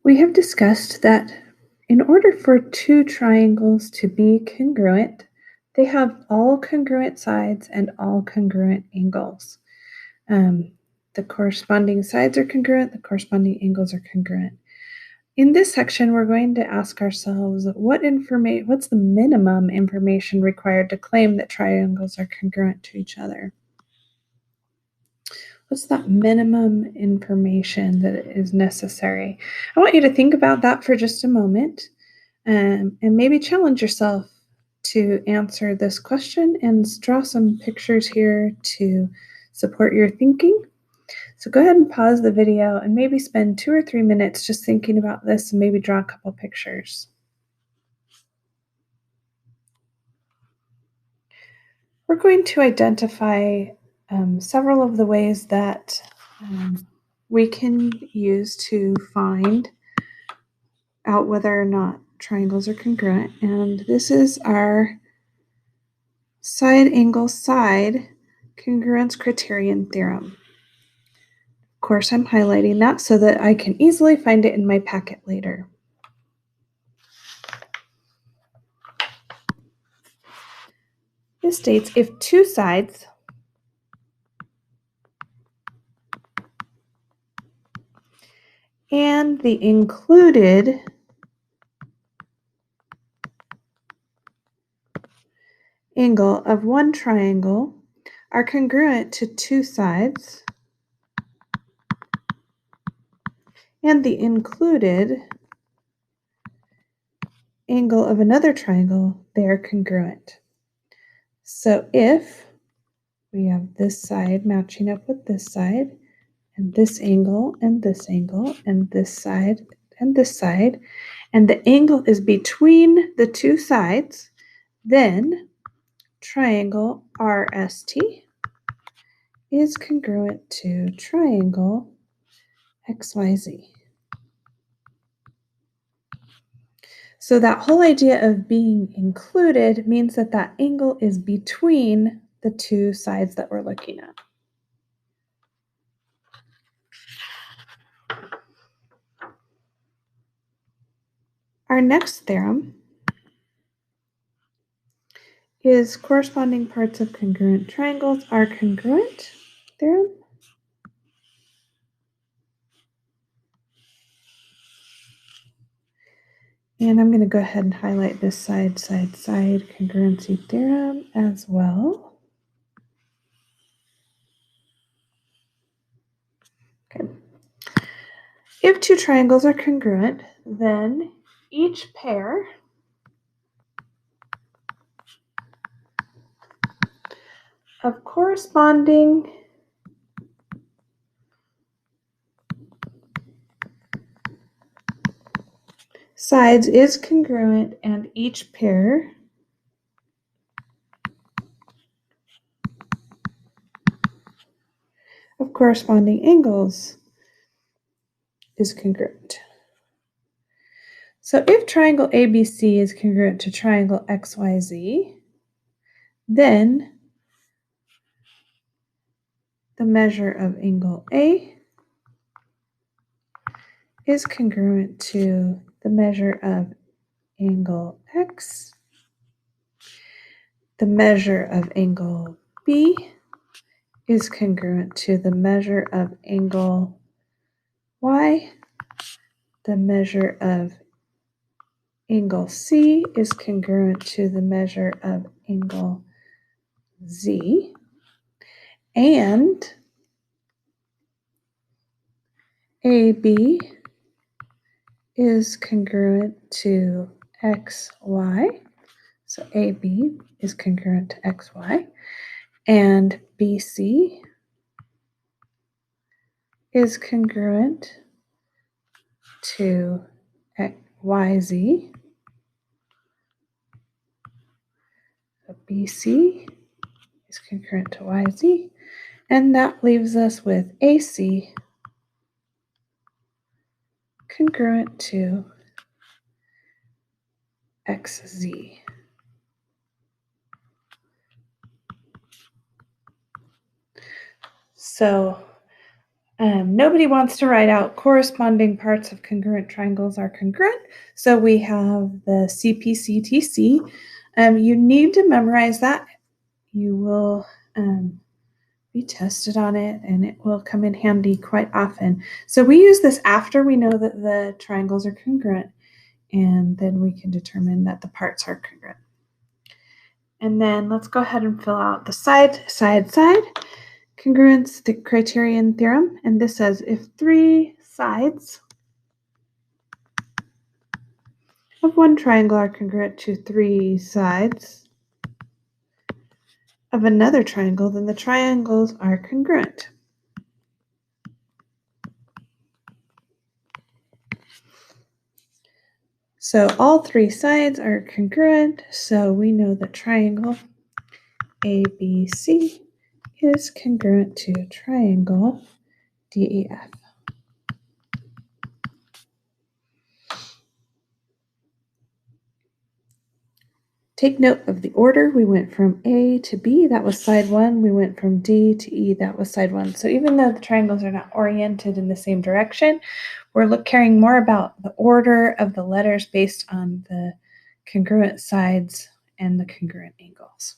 We have discussed that in order for two triangles to be congruent, they have all congruent sides and all congruent angles. The corresponding sides are congruent, the corresponding angles are congruent. In this section, we're going to ask ourselves what's the minimum information required to claim that triangles are congruent to each other? What's that minimum information that is necessary? I want you to think about that for just a moment, and maybe challenge yourself to answer this question and draw some pictures here to support your thinking. So go ahead and pause the video and maybe spend 2 or 3 minutes just thinking about this and maybe draw a couple pictures. We're going to identify several of the ways that we can use to find out whether or not triangles are congruent. And this is our side angle side congruence criterion theorem. Of course, I'm highlighting that so that I can easily find it in my packet later. This states if two sides and the included angle of one triangle are congruent to two sides and the included angle of another triangle, they are congruent. So if we have this side matching up with this side, and this angle, and this angle, and this side, and this side, and the angle is between the two sides, then triangle RST is congruent to triangle XYZ. So that whole idea of being included means that that angle is between the two sides that we're looking at. Our next theorem is corresponding parts of congruent triangles are congruent theorem. And I'm going to go ahead and highlight this side congruency theorem as well. Okay. If two triangles are congruent, then each pair of corresponding sides is congruent and each pair of corresponding angles is congruent. So if triangle ABC is congruent to triangle XYZ, then the measure of angle A is congruent to the measure of angle X. The measure of angle B is congruent to the measure of angle Y. The measure of angle C is congruent to the measure of angle Z. And AB is congruent to XY. So AB is congruent to XY. And BC is congruent to YZ. So BC is congruent to YZ. And that leaves us with AC congruent to XZ. So Nobody wants to write out corresponding parts of congruent triangles are congruent. So we have the CPCTC. You need to memorize that. You will be tested on it, and it will come in handy quite often. So we use this after we know that the triangles are congruent, and then we can determine that the parts are congruent. And then let's go ahead and fill out the side congruence the criterion theorem. And this says if 3 sides of one triangle are congruent to 3 sides of another triangle, then the triangles are congruent. So all 3 sides are congruent, so we know the triangle ABC is congruent to triangle DEF. Take note of the order. We went from A to B, that was side 1. We went from D to E, that was side 1. So even though the triangles are not oriented in the same direction, we're caring more about the order of the letters based on the congruent sides and the congruent angles.